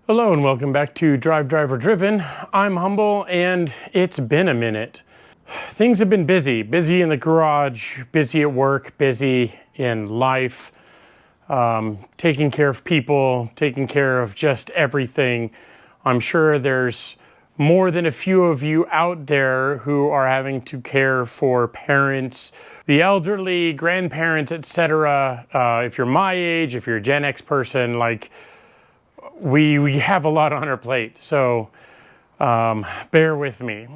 Hello and welcome back to DriveDriverDriven. I'm Humble and it's been a minute. Things have been busy in the garage, busy at work, busy in life, taking care of people, taking care of just everything. I'm sure there's more than a few of you out there who are having to care for parents, the elderly, grandparents, etc. If you're my age, if you're a Gen X person, like we have a lot on our plate, so bear with me.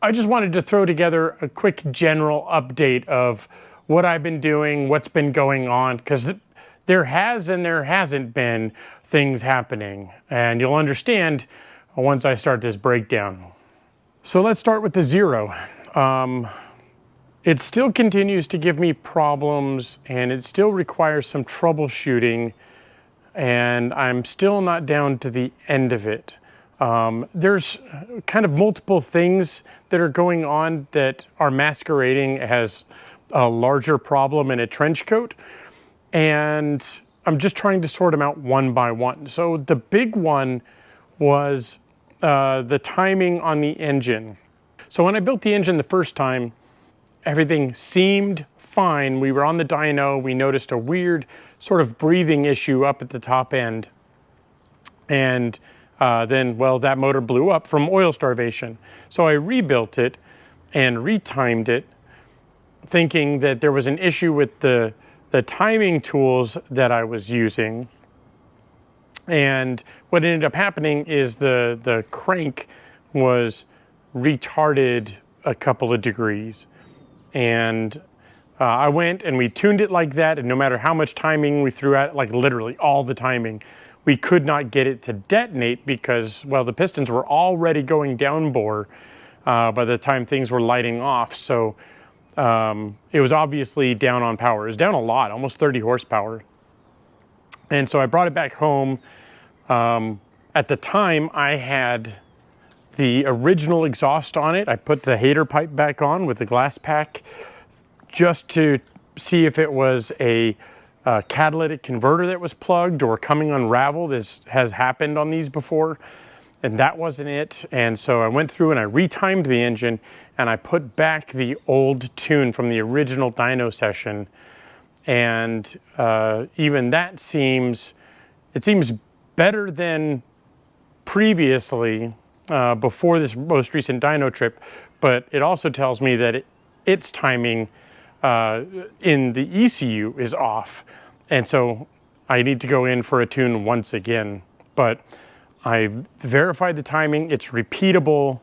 I just wanted to throw together a quick general update of what I've been doing, what's been going on, because there has and there hasn't been things happening, and you'll understand once I start this breakdown. So let's start with the Zero. It still continues to give me problems, and it still requires some troubleshooting, and I'm still not down to the end of it. There's kind of multiple things that are going on that are masquerading as a larger problem in a trench coat, and I'm just trying to sort them out one by one. So the big one was the timing on the engine. So when I built the engine the first time, everything seemed fine. We were on the dyno, we noticed a weird sort of breathing issue up at the top end. And then, well, that motor blew up from oil starvation. So I rebuilt it and retimed it, thinking that there was an issue with the timing tools that I was using. And what ended up happening is the crank was retarded a couple of degrees. And I went and we tuned it like that, and no matter how much timing we threw at it, like literally all the timing, we could not get it to detonate because, well, the pistons were already going down bore by the time things were lighting off. So it was obviously down on power. It was down a lot, almost 30 horsepower. And so I brought it back home. At the time, I had the original exhaust on it. I put the hater pipe back on with the glass pack, just to see if it was a catalytic converter that was plugged or coming unraveled. This has happened on these before, and that wasn't it. And so I went through and I retimed the engine, and I put back the old tune from the original dyno session. And even that seems better than previously before this most recent dyno trip, but it also tells me that its timing in the ECU is off, and so I need to go in for a tune once again. But I verified the timing, it's repeatable,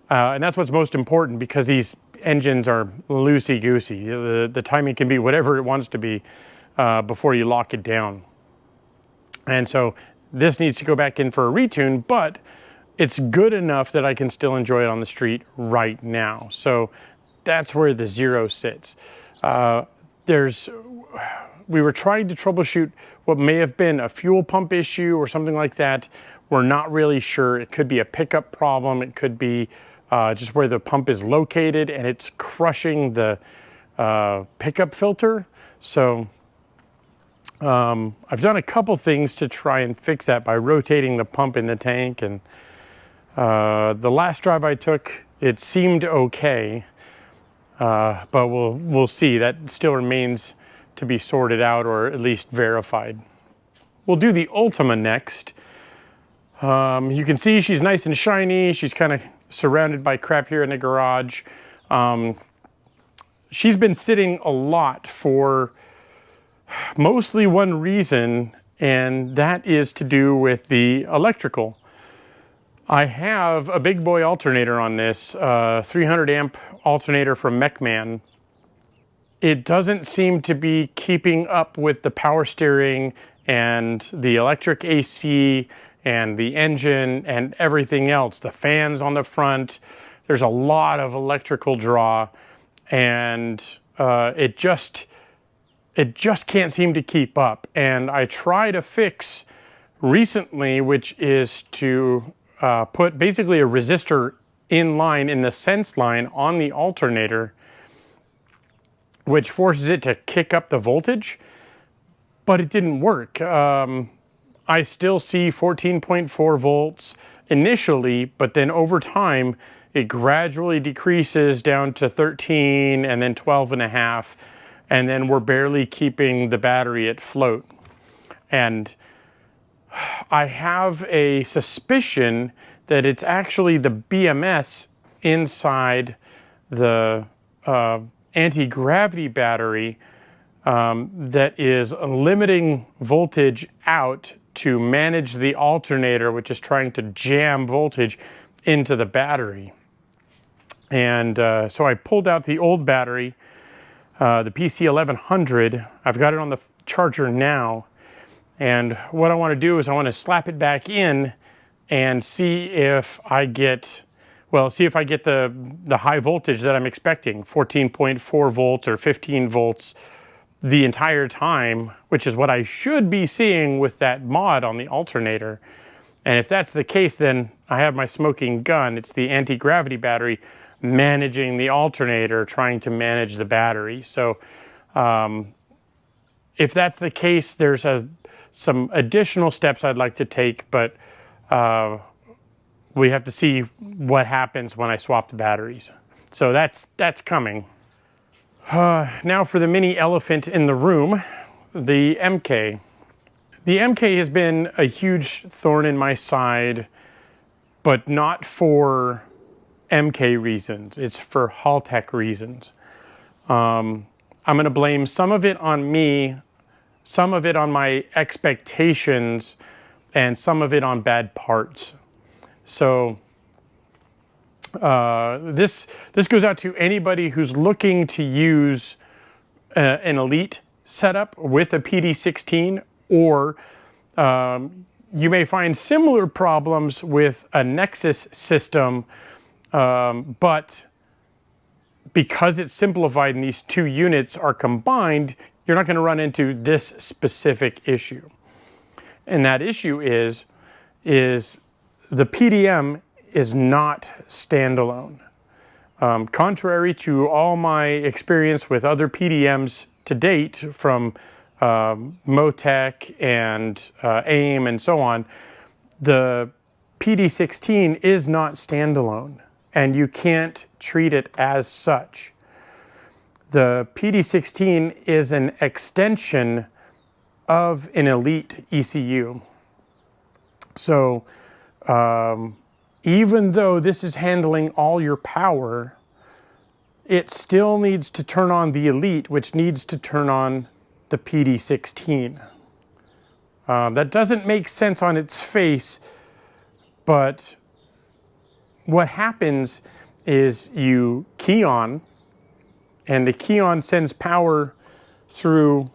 and that's what's most important, because these engines are loosey-goosey. The timing can be whatever it wants to be before you lock it down. And so this needs to go back in for a retune, but it's good enough that I can still enjoy it on the street right now. So that's where the Zero sits. We were trying to troubleshoot what may have been a fuel pump issue or something like that. We're not really sure. It could be a pickup problem. It could be just where the pump is located and it's crushing the pickup filter. So I've done a couple things to try and fix that by rotating the pump in the tank. And the last drive I took, it seemed okay. But we'll see. That still remains to be sorted out, or at least verified. We'll do the Ultima next. You can see she's nice and shiny. She's kind of surrounded by crap here in the garage. She's been sitting a lot for mostly one reason, and that is to do with the electrical. I have a big boy alternator on this, 300 amp alternator from MechMan. It doesn't seem to be keeping up with the power steering and the electric AC and the engine and everything else. The fans on the front, there's a lot of electrical draw, and it just can't seem to keep up. And I tried a fix recently, which is to put basically a resistor in line in the sense line on the alternator, which forces it to kick up the voltage, but it didn't work. I still see 14.4 volts initially, but then over time, it gradually decreases down to 13 and then 12.5, and then we're barely keeping the battery at float. And I have a suspicion that it's actually the BMS inside the anti-gravity battery that is limiting voltage out to manage the alternator, which is trying to jam voltage into the battery. And so I pulled out the old battery, the PC1100. I've got it on the charger now. And what I want to do is I want to slap it back in and see if I get, the high voltage that I'm expecting, 14.4 volts or 15 volts the entire time, which is what I should be seeing with that mod on the alternator. And if that's the case, then I have my smoking gun. It's the anti-gravity battery managing the alternator, trying to manage the battery. So if that's the case, there's some additional steps I'd like to take, but we have to see what happens when I swap the batteries. So that's coming. Now for the mini elephant in the room, the MK. The MK has been a huge thorn in my side, but not for MK reasons. It's for Haltech reasons. I'm going to blame some of it on me, some of it on my expectations, and some of it on bad parts. So this goes out to anybody who's looking to use an Elite setup with a PD16, or you may find similar problems with a Nexus system, but because it's simplified and these two units are combined, you're not going to run into this specific issue. And that issue is the PDM is not standalone. Contrary to all my experience with other PDMs to date from Motec and AIM and so on, the PD16 is not standalone, and you can't treat it as such. The PD16 is an extension of an Elite ECU. So even though this is handling all your power, it still needs to turn on the Elite, which needs to turn on the PD16. That doesn't make sense on its face, but what happens is you key on, and the key on sends power through,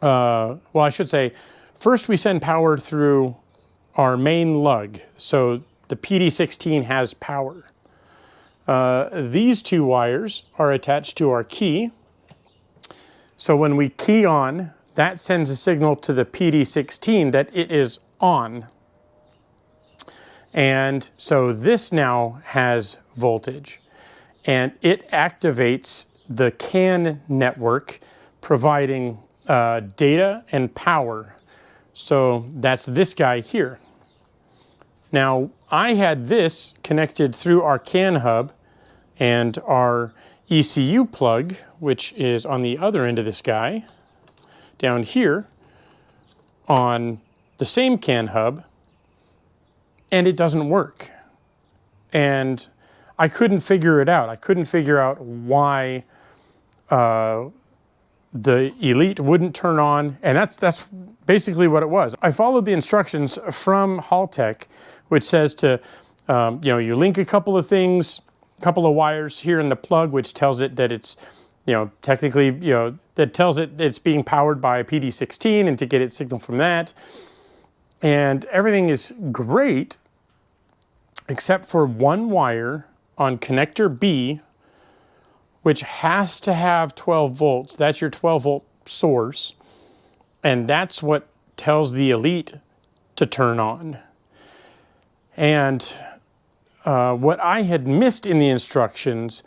first we send power through our main lug. So the PD16 has power. These two wires are attached to our key. So when we key on, that sends a signal to the PD16 that it is on. And so this now has voltage, and it activates the CAN network, providing data and power. So that's this guy here. Now, I had this connected through our CAN hub and our ECU plug, which is on the other end of this guy, down here on the same CAN hub, and it doesn't work. And I couldn't figure it out. I couldn't figure out why the Elite wouldn't turn on, and that's basically what it was. I followed the instructions from Haltech, which says to, you link a couple of things, a couple of wires here in the plug, which tells it that it's, technically, that tells it it's being powered by a PD16, and to get its signal from that. And everything is great, except for one wire on connector B, which has to have 12 volts. That's your 12 volt source. And that's what tells the Elite to turn on. And what I had missed in the instructions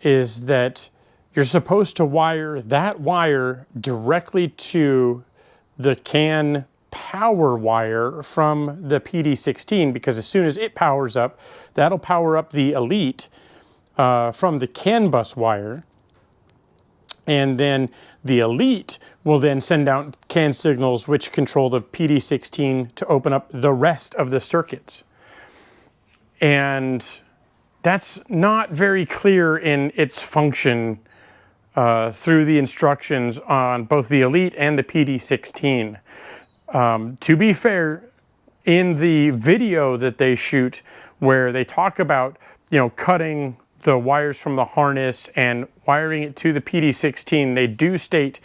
is that you're supposed to wire that wire directly to the CAN power wire from the PD16, because as soon as it powers up, that'll power up the Elite from the CAN bus wire. And then the Elite will then send out CAN signals which control the PD16 to open up the rest of the circuits. And that's not very clear in its function through the instructions on both the Elite and the PD16. To be fair, in the video that they shoot where they talk about, cutting the wires from the harness and wiring it to the PD16, they do state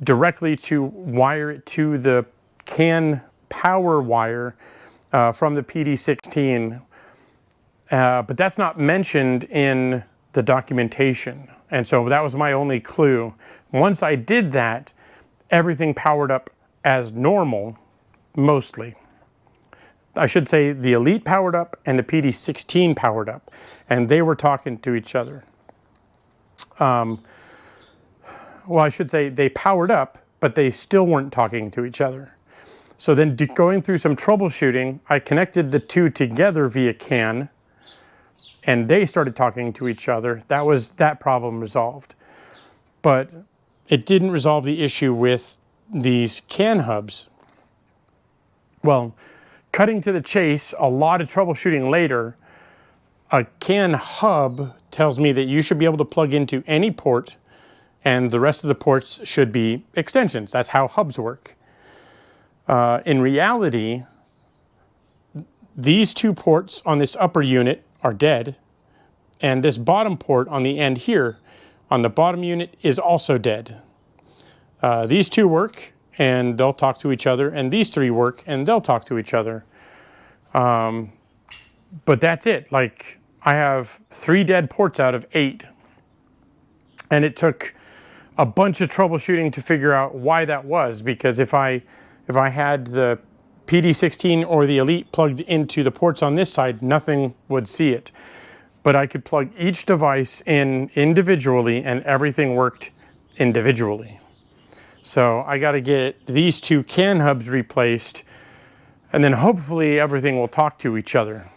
directly to wire it to the CAN power wire from the PD16. But that's not mentioned in the documentation. And so that was my only clue. Once I did that, everything powered up as normal, mostly. I should say the Elite powered up and the PD16 powered up, and they were talking to each other. Well, I should say they powered up, but they still weren't talking to each other. So then going through some troubleshooting, I connected the two together via CAN, and they started talking to each other. That problem resolved. But it didn't resolve the issue with these CAN hubs. Well, cutting to the chase, a lot of troubleshooting later, a CAN hub tells me that you should be able to plug into any port, and the rest of the ports should be extensions. That's how hubs work. In reality, these two ports on this upper unit are dead, and this bottom port on the end here on the bottom unit is also dead. These two work and they'll talk to each other, and these three work and they'll talk to each other. But that's it. Like, I have 3 dead ports out of 8, and it took a bunch of troubleshooting to figure out why that was, because if I had the PD16 or the Elite plugged into the ports on this side, nothing would see it. But I could plug each device in individually and everything worked individually. So I got to get these 2 CAN hubs replaced, and then hopefully everything will talk to each other.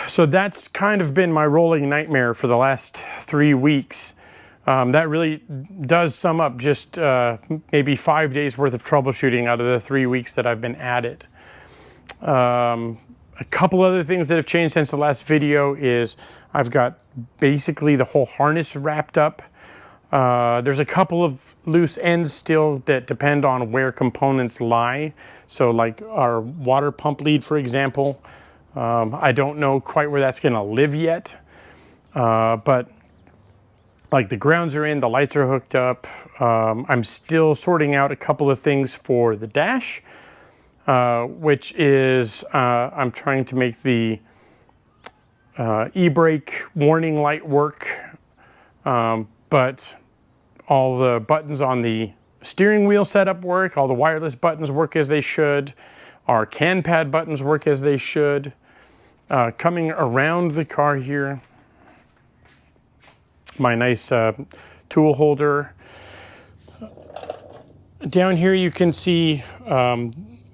So that's kind of been my rolling nightmare for the last 3 weeks. That really does sum up just maybe 5 days worth of troubleshooting out of the 3 weeks that I've been at it. A couple other things that have changed since the last video is I've got basically the whole harness wrapped up. There's a couple of loose ends still that depend on where components lie. So like our water pump lead, for example, I don't know quite where that's going to live yet. But like the grounds are in, the lights are hooked up. I'm still sorting out a couple of things for the dash, which is I'm trying to make the e-brake warning light work, but all the buttons on the steering wheel setup work, all the wireless buttons work as they should, our CAN pad buttons work as they should. Coming around the car here, my nice tool holder. Down here you can see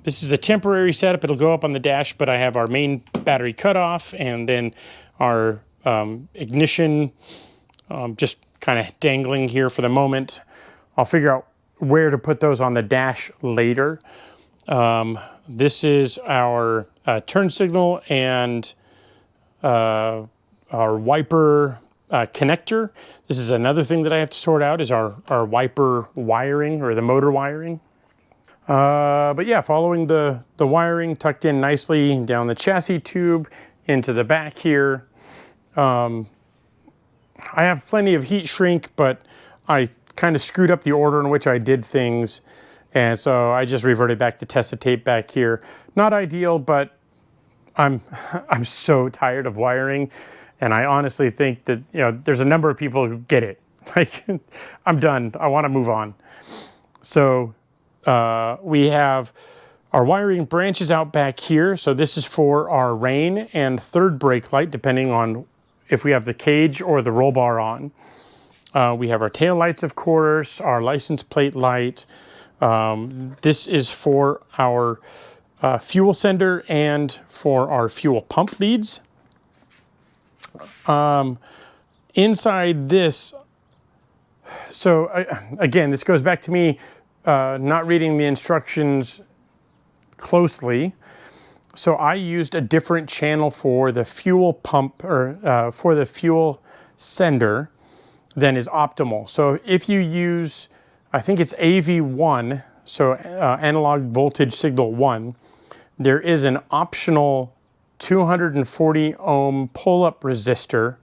this is a temporary setup. It'll go up on the dash, but I have our main battery cutoff and then our ignition just kind of dangling here for the moment. I'll figure out where to put those on the dash later. This is our turn signal and our wiper connector. This is another thing that I have to sort out, is our wiper wiring, or the motor wiring. But yeah, following the wiring tucked in nicely down the chassis tube into the back here. I have plenty of heat shrink, but I kind of screwed up the order in which I did things, and so I just reverted back to Tessa tape back here. Not ideal, but I'm so tired of wiring, and I honestly think that, you know, there's a number of people who get it. Like, I'm done. I want to move on. So we have our wiring branches out back here. So this is for our rain and third brake light, depending on if we have the cage or the roll bar on. We have our tail lights, of course, our license plate light, This is for our fuel sender and for our fuel pump leads. Inside this, so again, this goes back to me not reading the instructions closely. So I used a different channel for the fuel pump, or for the fuel sender, than is optimal. So if you use, I think it's AV1, so analog voltage signal 1, there is an optional 240 ohm pull-up resistor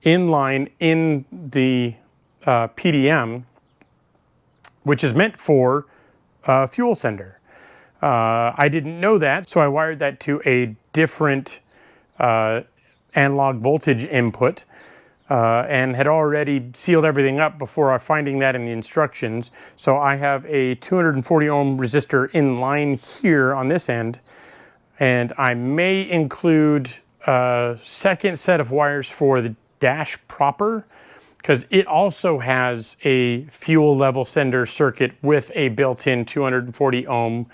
inline in the PDM, which is meant for fuel sender. I didn't know that, so I wired that to a different analog voltage input and had already sealed everything up before finding that in the instructions. So I have a 240 ohm resistor in line here on this end, and I may include a second set of wires for the dash proper, because it also has a fuel level sender circuit with a built-in 240 ohm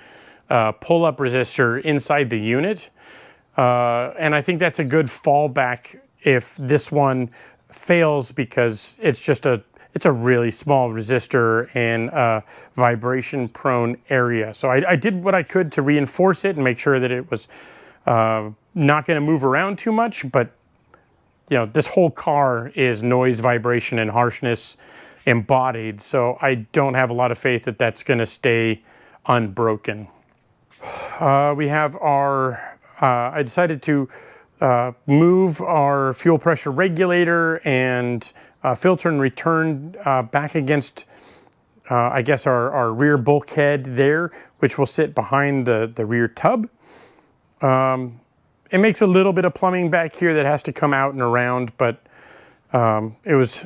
pull-up resistor inside the unit. And I think that's a good fallback if this one fails, because it's a really small resistor in a vibration prone area. So I did what I could to reinforce it and make sure that it was not going to move around too much, but you know, this whole car is noise, vibration, and harshness embodied, so I don't have a lot of faith that that's going to stay unbroken. We have our, I decided to move our fuel pressure regulator and filter and return back against, I guess, our rear bulkhead there, which will sit behind the rear tub. It makes a little bit of plumbing back here that has to come out and around, but it was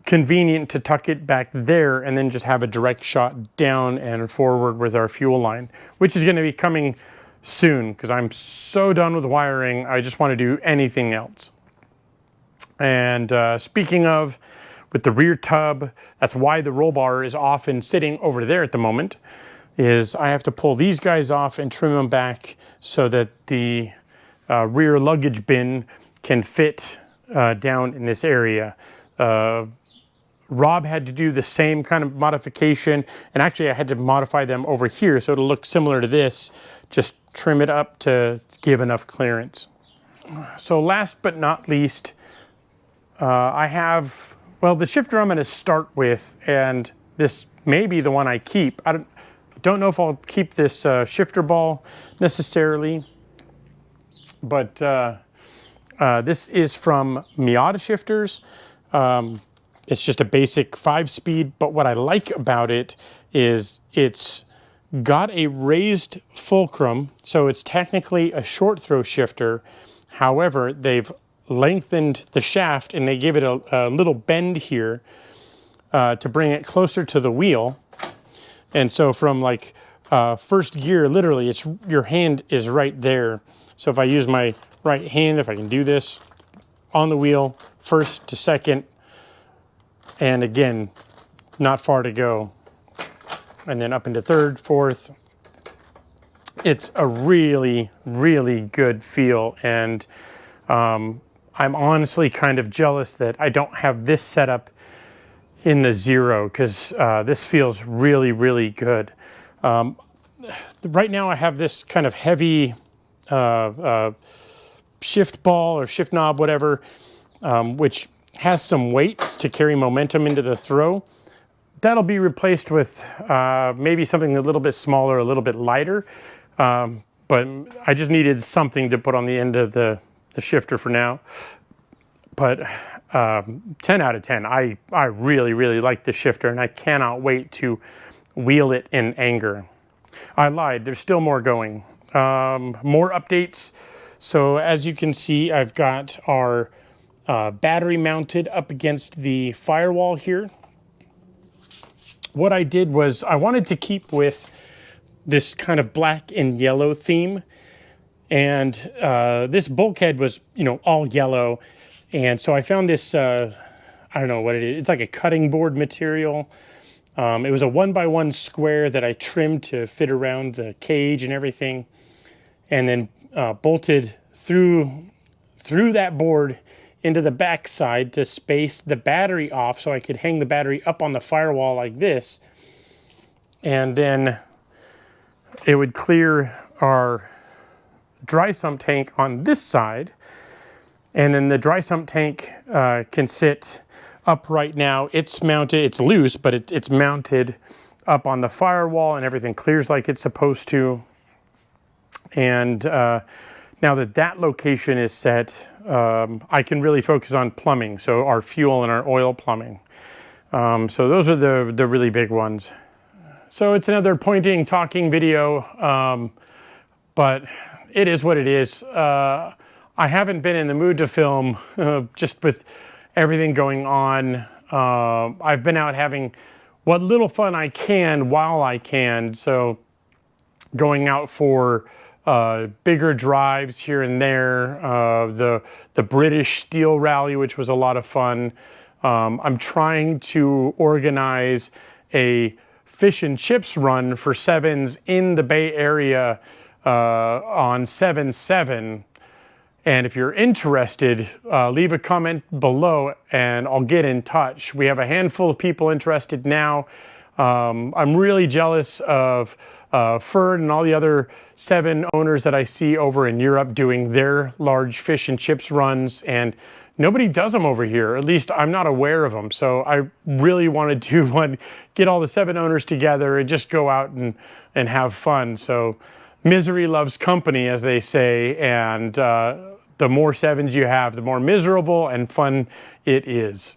convenient to tuck it back there and then just have a direct shot down and forward with our fuel line, which is going to be coming soon because I'm so done with wiring. I just want to do anything else. And speaking of, with the rear tub, that's why the roll bar is often sitting over there at the moment, is I have to pull these guys off and trim them back so that the rear luggage bin can fit down in this area. Rob had to do the same kind of modification, and actually I had to modify them over here so it'll look similar to this, just trim it up to give enough clearance. So last but not least, I have, well, the shifter I'm going to start with, and this may be the one I keep. I don't know if I'll keep this shifter ball necessarily, but this is from Miata shifters. It's just a basic 5-speed, but what I like about it is it's got a raised fulcrum, so it's technically a short throw shifter. However, they've lengthened the shaft and they give it a little bend here to bring it closer to the wheel. And so from like first gear, literally, your hand is right there. So if I use my right hand, if I can do this on the wheel, first to second, and again, not far to go. And then up into third, fourth. It's a really, really good feel. And I'm honestly kind of jealous that I don't have this setup in the Zero, because this feels really, really good. Right now I have this kind of heavy shift ball or shift knob, whatever, which has some weight to carry momentum into the throw. That'll be replaced with maybe something a little bit smaller, a little bit lighter. But I just needed something to put on the end of the shifter for now. But 10 out of 10. I really, really like the shifter, and I cannot wait to wheel it in anger. I lied, there's still more going. More updates. So as you can see, I've got our battery mounted up against the firewall here. What I did was I wanted to keep with this kind of black and yellow theme, and this bulkhead was, you know, all yellow, and so I found this I don't know what it is. It's like a cutting board material, It was a 1x1 square that I trimmed to fit around the cage and everything, and then bolted through that board into the back side to space the battery off so I could hang the battery up on the firewall like this. And then it would clear our dry sump tank on this side. And then the dry sump tank can sit upright now. It's mounted, it's loose, but it's mounted up on the firewall and everything clears like it's supposed to. And now that location is set, I can really focus on plumbing, so our fuel and our oil plumbing. So those are the really big ones. So it's another pointing, talking video, but it is what it is. I haven't been in the mood to film just with everything going on. I've been out having what little fun I can while I can, so going out for bigger drives here and there, the British Steel Rally, which was a lot of fun. I'm trying to organize a fish and chips run for sevens in the Bay Area on 7/7. And if you're interested, leave a comment below and I'll get in touch. We have a handful of people interested now. I'm really jealous of Ferd and all the other 7 owners that I see over in Europe doing their large fish and chips runs, and nobody does them over here. At least I'm not aware of them. So I really wanted to get all the 7 owners together and just go out and have fun. So misery loves company, as they say, and the more sevens you have, the more miserable and fun it is.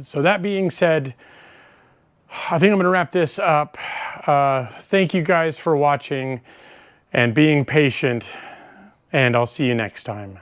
So that being said, I think I'm going to wrap this up. Thank you guys for watching and being patient, and I'll see you next time.